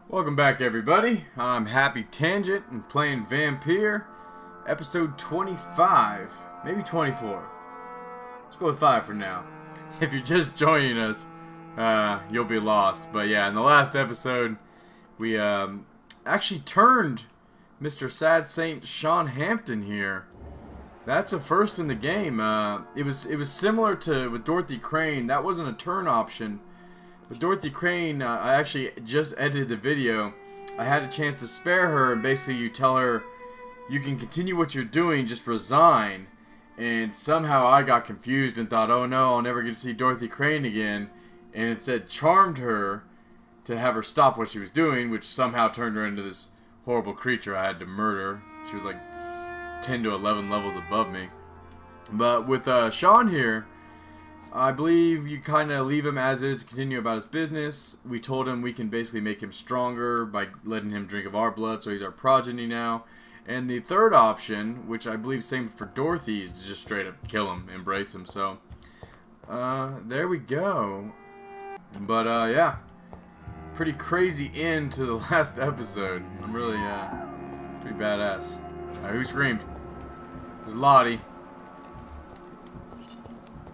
Welcome back, everybody. I'm Happy Tangent and playing Vampyr, episode 25, maybe 24. Let's go with 5 for now. If you're just joining us, you'll be lost. But yeah, in the last episode, we actually turned Mr. Sad Saint Sean Hampton here. That's a first in the game. It was similar to with Dorothy Crane. That wasn't a turn option. With Dorothy Crane, I actually just edited the video. I had a chance to spare her, and basically you tell her, you can continue what you're doing, just resign. And somehow I got confused and thought, oh no, I'll never get to see Dorothy Crane again. And it said charmed her to have her stop what she was doing, which somehow turned her into this horrible creature I had to murder. She was like 10 to 11 levels above me. But with Sean here, I believe you kind of leave him as is, continue about his business. We told him we can basically make him stronger by letting him drink of our blood, so he's our progeny now. And the third option, which I believe same for Dorothy, is to just straight up kill him, embrace him. So, there we go. But, yeah. Pretty crazy end to the last episode. I'm really, pretty badass. Alright, who screamed? It was Lottie.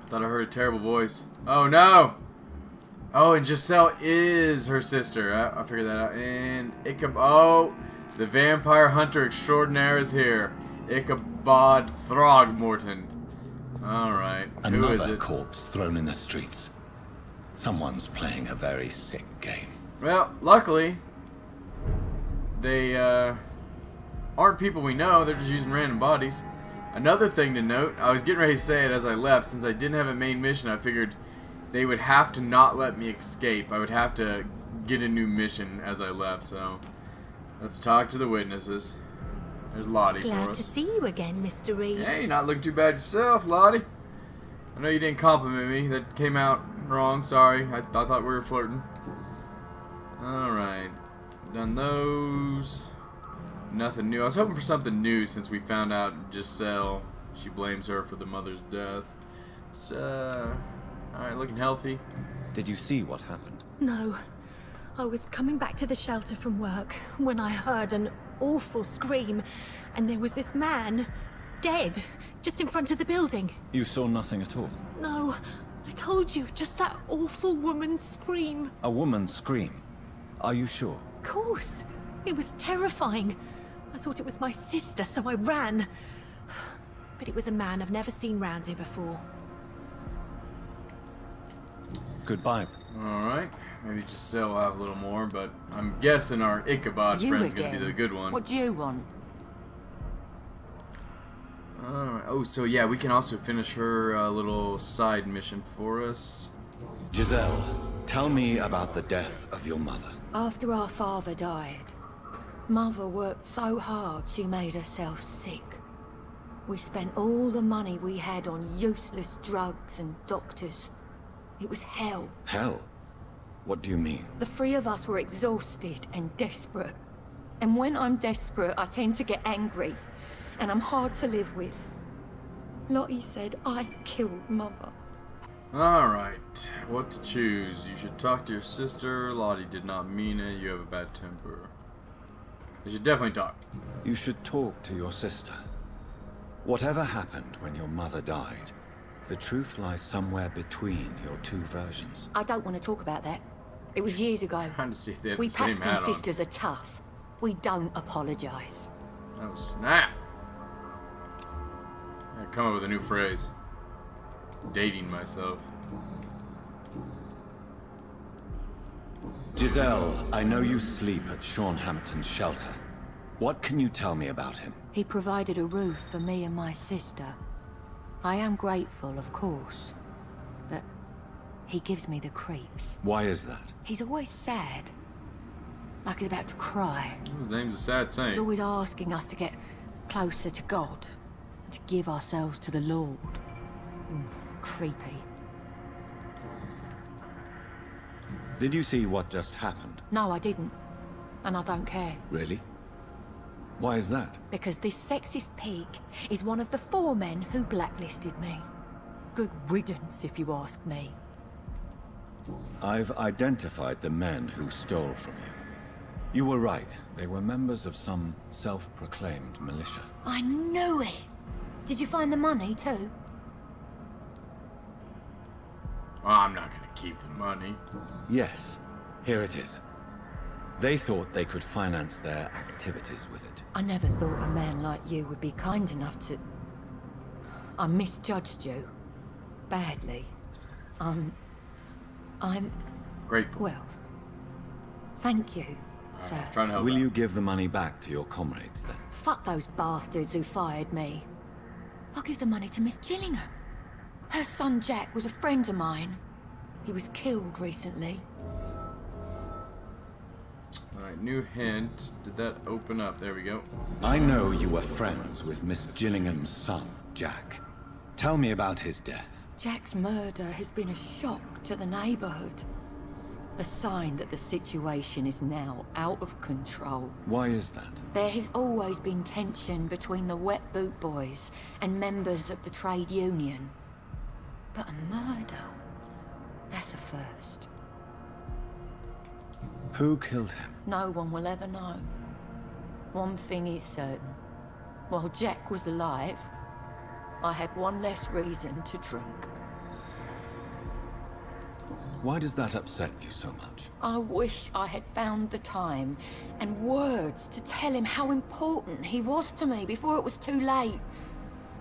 Thought I heard a terrible voice. Oh no! Oh, and Giselle is her sister. I figured that out. And Ichabod. Oh, the vampire hunter extraordinaire is here. Ichabod Throgmorton. Alright. Who is Another it? corpse thrown in the streets. Someone's playing a very sick game. Well, luckily, they aren't people we know. They're just using random bodies. Another thing to note, I was getting ready to say it as I left, since I didn't have a main mission, I figured they would have to not let me escape. I would have to get a new mission as I left, so let's talk to the witnesses. There's Lottie for us. Glad to see you again, Mr. Reed. Hey, you're not looking too bad yourself, Lottie. I know you didn't compliment me. That came out wrong, sorry. I thought we were flirting. Alright. Done those. Nothing new. I was hoping for something new since we found out Giselle, she blames her for the mother's death. So, alright, looking healthy. Did you see what happened? No. I was coming back to the shelter from work when I heard an awful scream, and there was this man, dead, just in front of the building. You saw nothing at all? No. I told you, just that awful woman's scream. A woman scream? Are you sure? Of course. It was terrifying. I thought it was my sister, so I ran. But it was a man I've never seen round here before. Goodbye. Alright. Maybe Giselle will have a little more, but I'm guessing our Ichabod friend's going to be the good one. What do you want? Alright. Oh, so yeah, we can also finish her little side mission for us. Giselle, tell me about the death of your mother. After our father died, Mother worked so hard she made herself sick. We spent all the money we had on useless drugs and doctors. It was hell. Hell? What do you mean? The three of us were exhausted and desperate. And when I'm desperate, I tend to get angry. And I'm hard to live with. Lottie said I killed Mother. Alright, what to choose? You should talk to your sister. Lottie did not mean it. You have a bad temper. You should definitely talk. You should talk to your sister. Whatever happened when your mother died, the truth lies somewhere between your two versions. I don't want to talk about that. It was years ago. Trying to see if they had We the same Paxton hat on. sisters are tough. We don't apologize. Oh, snap. I come up with a new phrase. Dating myself. Giselle, I know you sleep at Sean Hampton's shelter. What can you tell me about him? He provided a roof for me and my sister. I am grateful, of course, but he gives me the creeps. Why is that? He's always sad, like he's about to cry. His name's a sad saint. He's always asking us to get closer to God, to give ourselves to the Lord. Creepy. Did you see what just happened? No, I didn't. And I don't care. Really? Why is that? Because this sexist pig is one of the 4 men who blacklisted me. Good riddance, if you ask me. I've identified the men who stole from you. You were right. They were members of some self-proclaimed militia. I knew it! Did you find the money, too? Well, I'm not gonna keep the money. Yes, here it is. They thought they could finance their activities with it. I never thought a man like you would be kind enough to... I misjudged you. Badly. I'm... Grateful. Well, thank you, sir. Trying to help Will out. you give the money back to your comrades, then? Fuck those bastards who fired me. I'll give the money to Miss Gillingham. Her son Jack was a friend of mine. He was killed recently. Alright, new hint. Did that open up? There we go. I know you were friends with Miss Gillingham's son, Jack. Tell me about his death. Jack's murder has been a shock to the neighborhood. A sign that the situation is now out of control. Why is that? There has always been tension between the Wet Boot Boys and members of the trade union. But a murder? That's a first. Who killed him? No one will ever know. One thing is certain. While Jack was alive, I had one less reason to drink. Why does that upset you so much? I wish I had found the time and words to tell him how important he was to me before it was too late.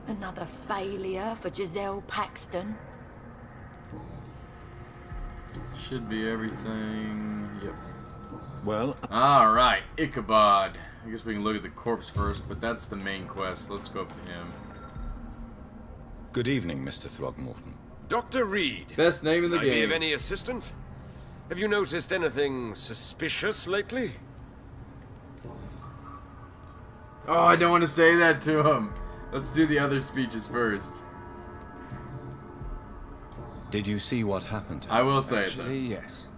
Another failure for Giselle Paxton. Should be everything. Yep. Well, Alright, Ichabod. I guess we can look at the corpse first, but that's the main quest. Let's go up to him. good evening, Mr. Throgmorton. Dr. Reed. Best name in the Can I be game. of any assistance? Have you noticed anything suspicious lately? Oh, I don't want to say that to him. Let's do the other speeches first. Did you see what happened to him? I will say it Actually, though. yes.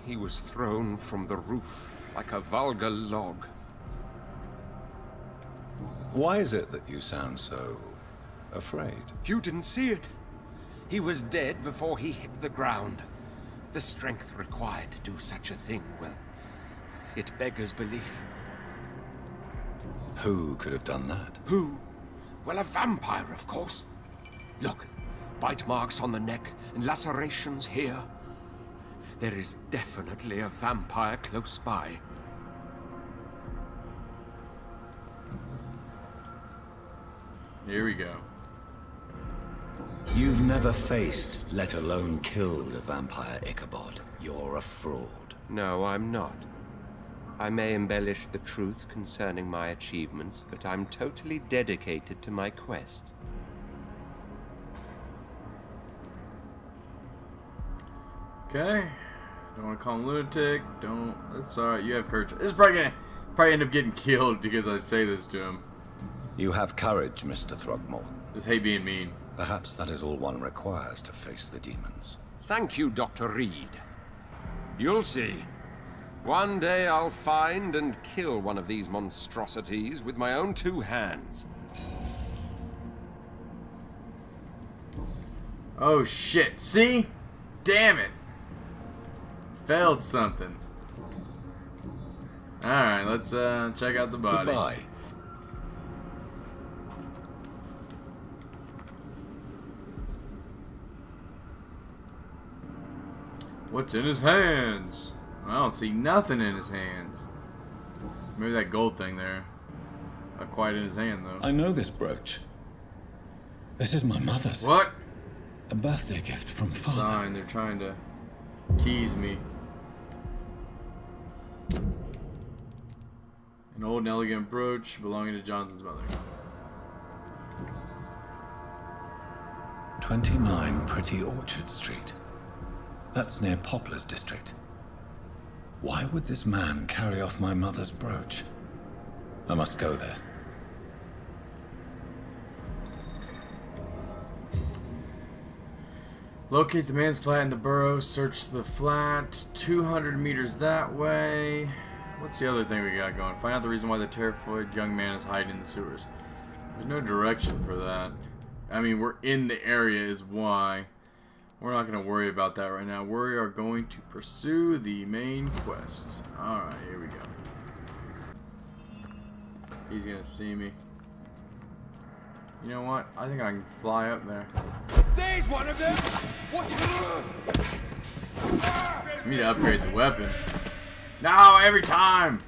He was thrown from the roof like a vulgar log. Why is it that you sound so afraid? You didn't see it. He was dead before he hit the ground. The strength required to do such a thing, well, it beggars belief. Who could have done that? Who? Well, a vampire, of course. Look, bite marks on the neck and lacerations here. There is definitely a vampire close by. Here we go. You've never faced, let alone killed, a vampire, Ichabod. You're a fraud. No, I'm not. I may embellish the truth concerning my achievements, but I'm totally dedicated to my quest. Okay. Don't want to call him lunatic. Don't. That's alright. You have courage. This is probably gonna end up getting killed because I say this to him. You have courage, Mr. Throgmorton. Just hate being mean. Perhaps that is all one requires to face the demons. Thank you, Dr. Reed. You'll see. One day I'll find and kill one of these monstrosities with my own 2 hands. Oh shit. See? Damn it. Failed something. Alright, let's check out the body. Goodbye. What's in his hands? I don't see nothing in his hands. Maybe that gold thing there. Not quite in his hand though. I know this brooch. This is my mother's. What? A birthday gift from It's a father. sign. They're trying to tease me. An old and elegant brooch belonging to Jonathan's mother. 29 Pretty Orchard Street. That's near Poplar's district. Why would this man carry off my mother's brooch? I must go there. Locate the man's flat in the burrow. Search the flat. 200 meters that way. What's the other thing we got going? Find out the reason why the terrified young man is hiding in the sewers. There's no direction for that. I mean, we're in the area is why. We're not going to worry about that right now. We are going to pursue the main quest. Alright, here we go. He's going to see me. You know what? I think I can fly up there. There's one of them! Watch I need to upgrade the weapon. No, every time!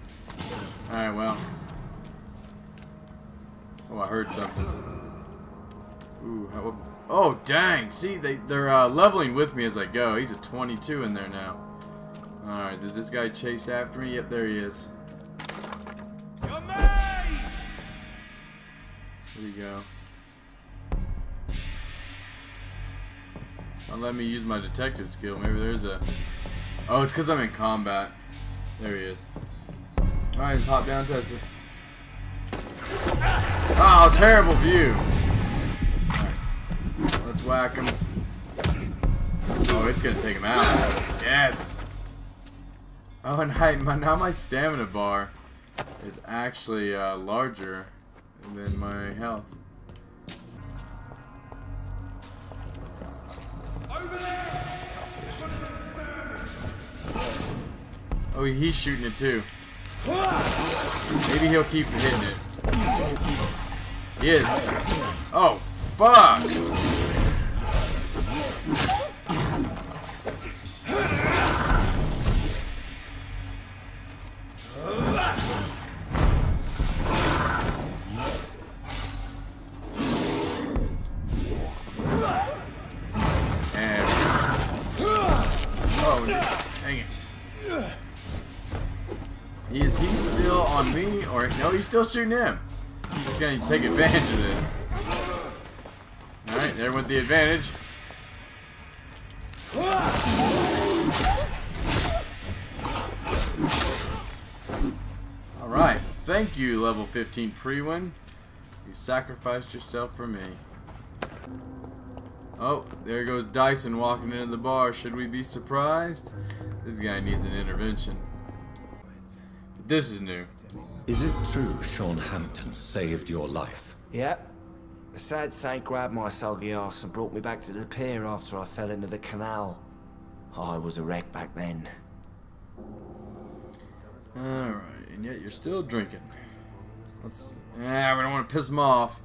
Alright, well. Oh, I heard something. Ooh, oh, dang! See, they're leveling with me as I go. He's a 22 in there now. Alright, did this guy chase after me? Yep, there he is. You're me! There you go. Don't let me use my detective skill. Maybe there's a... Oh, it's because I'm in combat. There he is. Alright, just hop down, tester. Oh, terrible view. Alright. Let's whack him. Oh, it's gonna take him out. Yes! Oh, and now my stamina bar is actually larger than my health. Oh, he's shooting it too. Maybe he'll keep hitting it. He is. Oh, fuck! And... Oh, dang it. Is he still on me? Or no, he's still shooting him. He's gonna take advantage of this. Alright, there went the advantage. Alright, thank you, level 15 Pre-win. You sacrificed yourself for me. Oh, there goes Dyson walking into the bar. Should we be surprised? This guy needs an intervention. This is new. Is it true Sean Hampton saved your life? Yep. The sad saint grabbed my soggy ass and brought me back to the pier after I fell into the canal. I was a wreck back then. Alright, and yet you're still drinking. We don't want to piss him off.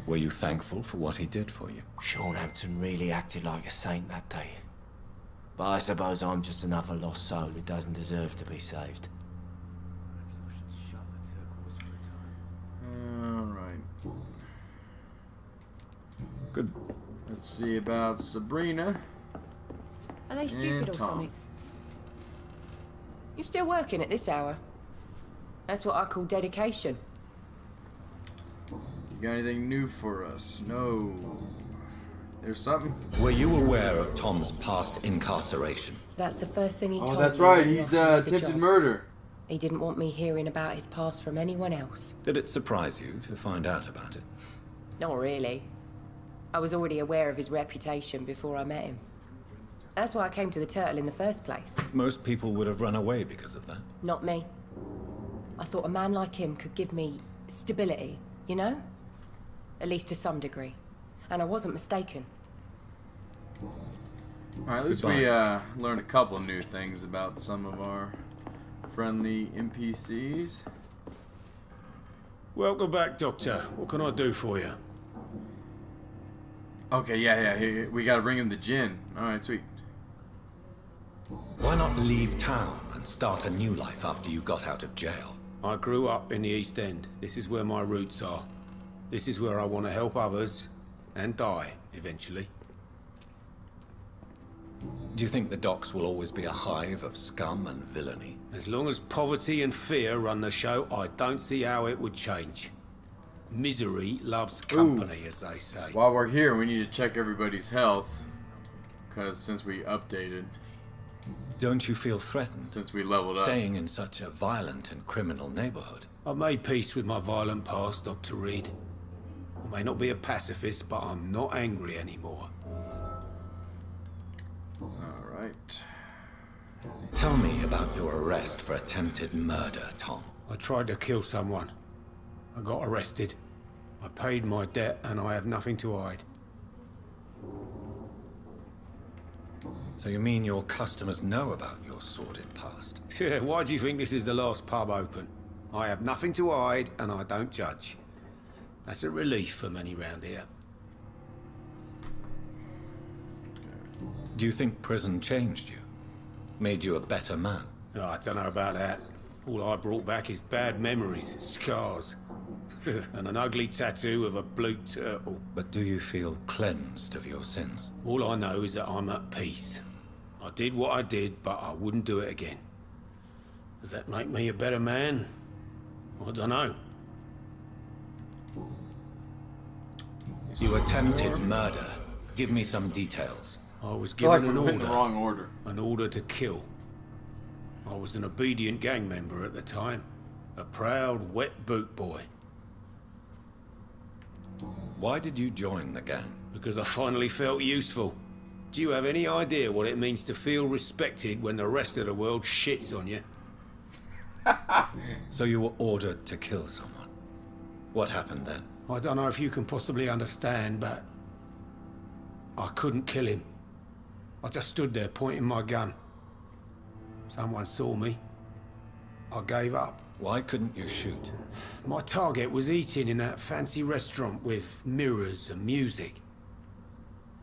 Were you thankful for what he did for you? Sean Hampton really acted like a saint that day. But I suppose I'm just another lost soul who doesn't deserve to be saved. Good. Let's see about Sabrina. Are they stupid or something? You still working at this hour? That's what I call dedication. You got anything new for us? No. There's something? Were you aware of Tom's past incarceration? That's the first thing he told me. Oh, that's right. when he He's offered me the attempted job. murder. He didn't want me hearing about his past from anyone else. Did it surprise you to find out about it? Not really. I was already aware of his reputation before I met him. That's why I came to the Turtle in the first place. Most people would have run away because of that. Not me. I thought a man like him could give me stability, you know? At least to some degree. And I wasn't mistaken. Alright, at least we learned a couple new things about some of our friendly NPCs. Welcome back, Doctor. What can I do for you? Okay, yeah, here, we gotta bring him the gin. Alright, sweet. Why not leave town and start a new life after you got out of jail? I grew up in the East End. This is where my roots are. This is where I want to help others and die, eventually. Do you think the docks will always be a hive of scum and villainy? As long as poverty and fear run the show, I don't see how it would change. Misery loves company, as they say. While we're here, we need to check everybody's health. Because since we updated... Don't you feel threatened? Since we leveled up. Staying in such a violent and criminal neighborhood. I've made peace with my violent past, Dr. Reed. I may not be a pacifist, but I'm not angry anymore. Alright. Tell me about your arrest for attempted murder, Tom. I tried to kill someone. I got arrested. I paid my debt and I have nothing to hide. So you mean your customers know about your sordid past? Yeah, why do you think this is the last pub open? I have nothing to hide, and I don't judge. That's a relief for many round here. Do you think prison changed you? Made you a better man? Oh, I don't know about that. All I brought back is bad memories, scars, and an ugly tattoo of a blue turtle. But do you feel cleansed of your sins? All I know is that I'm at peace. I did what I did, but I wouldn't do it again. Does that make me a better man? I don't know. You attempted murder. Give me some details. I was I feel like given we're an in the order. wrong order. An order to kill. I was an obedient gang member at the time. A proud, wet boot boy. Why did you join the gang? Because I finally felt useful. Do you have any idea what it means to feel respected when the rest of the world shits on you? So you were ordered to kill someone. What happened then? I don't know if you can possibly understand, but I couldn't kill him. I just stood there pointing my gun. Someone saw me. I gave up. Why couldn't you shoot? My target was eating in that fancy restaurant with mirrors and music.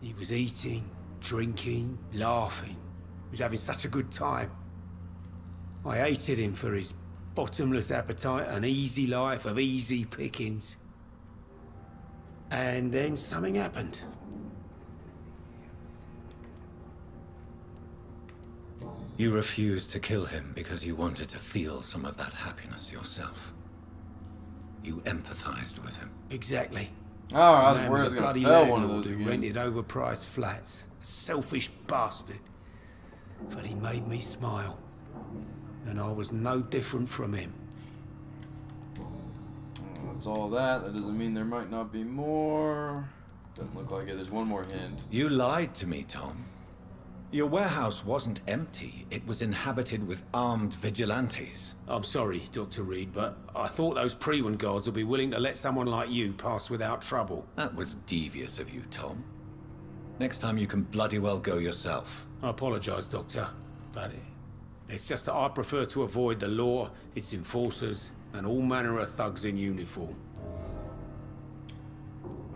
He was eating, drinking, laughing. He was having such a good time. I hated him for his bottomless appetite and easy life of easy pickings. And then something happened. You refused to kill him because you wanted to feel some of that happiness yourself. You empathized with him. Exactly. Oh, I was The man worried I was was a gonna bloody fail one of landlord those who again. rented overpriced flats. A selfish bastard. But he made me smile. And I was no different from him. That's all that. That doesn't mean there might not be more. Doesn't look like it. There's one more hint. You lied to me, Tom. Your warehouse wasn't empty. It was inhabited with armed vigilantes. I'm sorry, Dr. Reed, but I thought those Prewen guards would be willing to let someone like you pass without trouble. That was devious of you, Tom. Next time you can bloody well go yourself. I apologize, Doctor, but it's just that I prefer to avoid the law, its enforcers, and all manner of thugs in uniform.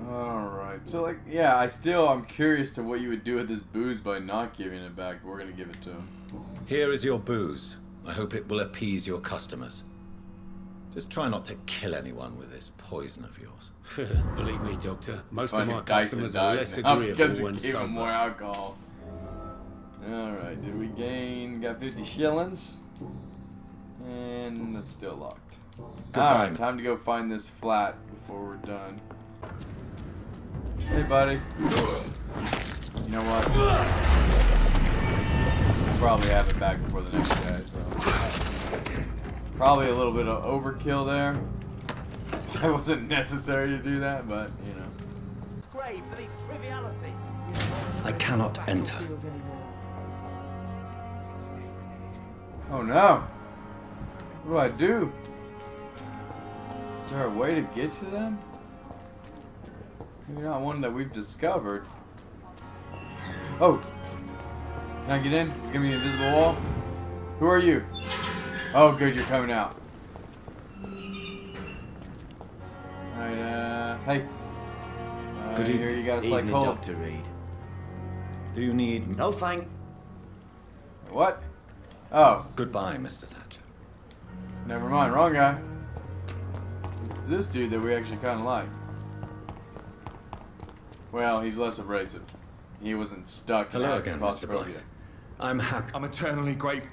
Alright, so like, yeah, I'm curious to what you would do with this booze by not giving it back, but we're gonna give it to him. Here is your booze. I hope it will appease your customers. Just try not to kill anyone with this poison of yours. Believe me, Doctor, most Funny, of my Dyson customers are dies less now agreeable because we when gave him more sober. alcohol. Alright, did we gain? Got 50 shillings. And it's still locked. Alright, time to go find this flat before we're done. Hey, buddy. You know what? We'll probably have it back before the next guy, so. Probably a little bit of overkill there. It wasn't necessary to do that, but, you know. It's great for these trivialities. I cannot enter. Oh no! What do? Is there a way to get to them? Maybe not one that we've discovered. Oh! Can I get in? It's gonna be an invisible wall. Who are you? Oh, good, you're coming out. Alright, hey. Good Here evening. you got a slight Evening, cold. Dr. Reed. Do you need... No thank. What? Oh, Goodbye, Mr. Thatcher. never mind, wrong guy. It's this dude that we actually kind of like. Well, he's less abrasive. He wasn't stuck in Hello that again, Mr. claustrophobia. Blythe. I'm happy. I'm eternally grateful.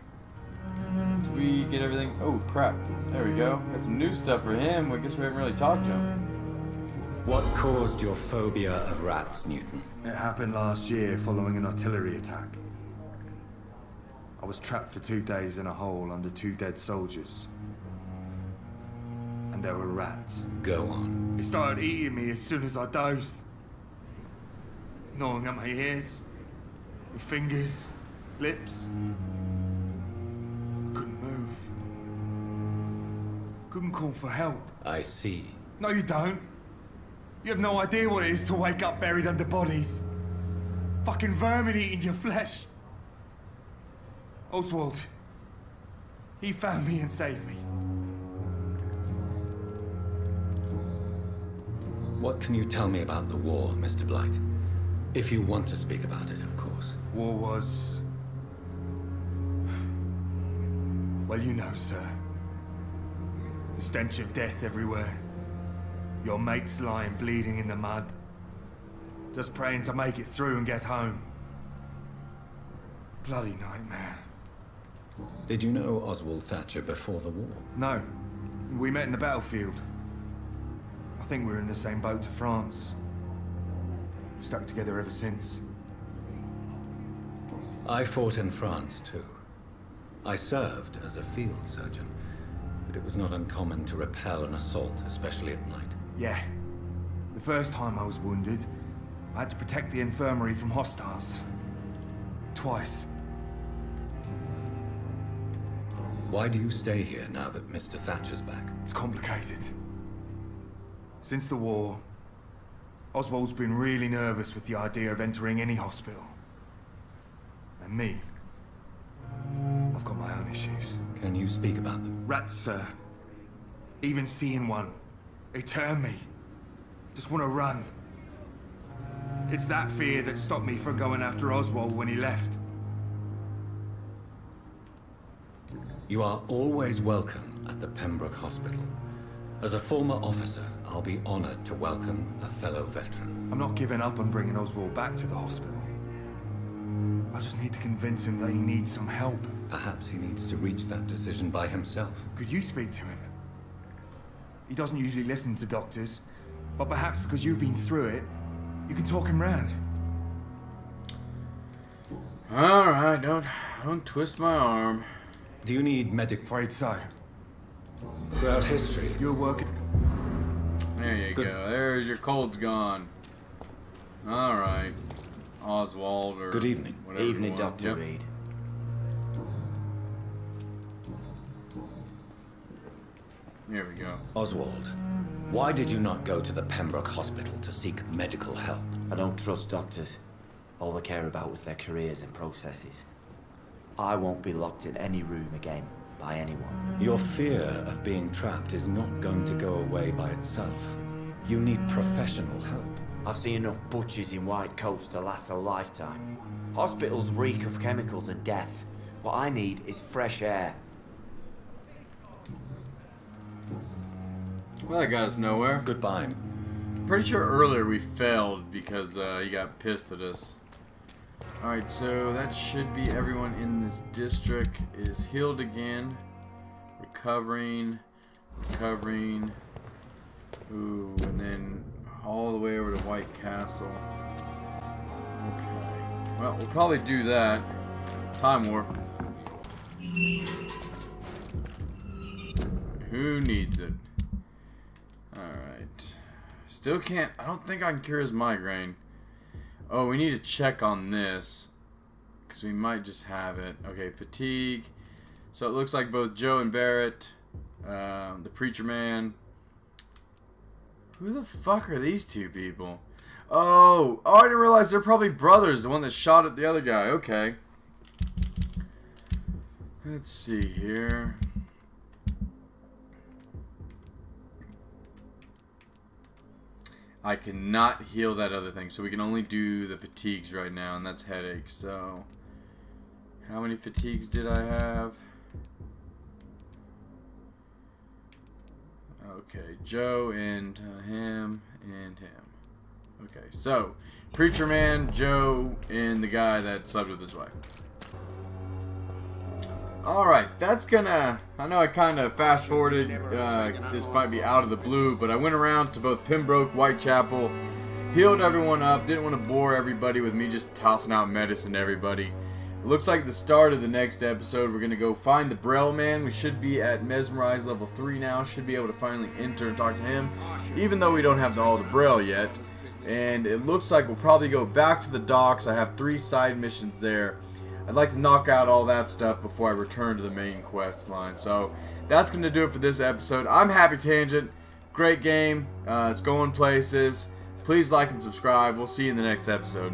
Did we get everything? Oh, crap. There we go. Got some new stuff for him. I guess we haven't really talked to him. What caused your phobia of rats, Newton? It happened last year following an artillery attack. I was trapped for 2 days in a hole under 2 dead soldiers. And there were rats. Go on. It started eating me as soon as I dozed. Gnawing at my ears, with fingers, lips. Couldn't move. Couldn't call for help. I see. No, you don't. You have no idea what it is to wake up buried under bodies. Fucking vermin eating your flesh. Oswald. He found me and saved me. What can you tell me about the war, Mr. Blight? If you want to speak about it, of course. War was... well, you know, sir. The stench of death everywhere. Your mates lying bleeding in the mud. Just praying to make it through and get home. Bloody nightmare. Did you know Oswald Thatcher before the war? No. We met in the battlefield. I think we're in the same boat to France. We've stuck together ever since. I fought in France, too. I served as a field surgeon, but it was not uncommon to repel an assault, especially at night. Yeah. The first time I was wounded, I had to protect the infirmary from hostiles. Twice. Why do you stay here now that Mr. Thatcher's back? It's complicated. Since the war, Oswald's been really nervous with the idea of entering any hospital. And me, I've got my own issues. Can you speak about them? Rats, sir. Even seeing one, they turn me. Just want to run. It's that fear that stopped me from going after Oswald when he left. You are always welcome at the Pembroke Hospital. As a former officer, I'll be honored to welcome a fellow veteran. I'm not giving up on bringing Oswald back to the hospital. I just need to convince him that he needs some help. Perhaps he needs to reach that decision by himself. Could you speak to him? He doesn't usually listen to doctors, but perhaps because you've been through it, you can talk him round. Alright, don't twist my arm. Do you need medic? Afraid so. Throughout history, you're working. There you go. There's your cold's gone. Alright. Oswald or... Good evening. Evening, Dr. Yep. Reed. Here we go. Oswald, why did you not go to the Pembroke Hospital to seek medical help? I don't trust doctors. All they care about was their careers and processes. I won't be locked in any room again by anyone. Your fear of being trapped is not going to go away by itself. You need professional help. I've seen enough butchers in white coats to last a lifetime. Hospitals reek of chemicals and death. What I need is fresh air. Well, that got us nowhere. Goodbye. Pretty sure earlier we failed because he got pissed at us. Alright, so that should be everyone in this district is healed again. Recovering. Ooh, and then all the way over to White Castle. Okay. Well, we'll probably do that. Time warp. Who needs it? Alright. Still can't... I don't think I can cure his migraine. Oh, we need to check on this. Because we might just have it. Okay, fatigue. So it looks like both Joe and Barrett, the Preacher Man. Who the fuck are these two people? Oh, I didn't realize they're probably brothers. The one that shot at the other guy. Okay. Let's see here. I cannot heal that other thing, so we can only do the fatigues right now, and that's headaches. So, how many fatigues did I have? Okay, Joe and him and him. Okay, so Preacher Man, Joe, and the guy that slept with his wife. Alright, that's gonna... I know I kind of fast forwarded, this might be out of the blue, but I went around to both Pembroke, Whitechapel, healed everyone up, didn't want to bore everybody with me just tossing out medicine to everybody. It looks like the start of the next episode, we're gonna go find the Braille Man. We should be at Mesmerize level 3 now, should be able to finally enter and talk to him, even though we don't have all the Braille yet. And it looks like we'll probably go back to the docks. I have 3 side missions there. I'd like to knock out all that stuff before I return to the main quest line. So that's going to do it for this episode. I'm Happy Tangent. Great game. It's going places. Please like and subscribe. We'll see you in the next episode.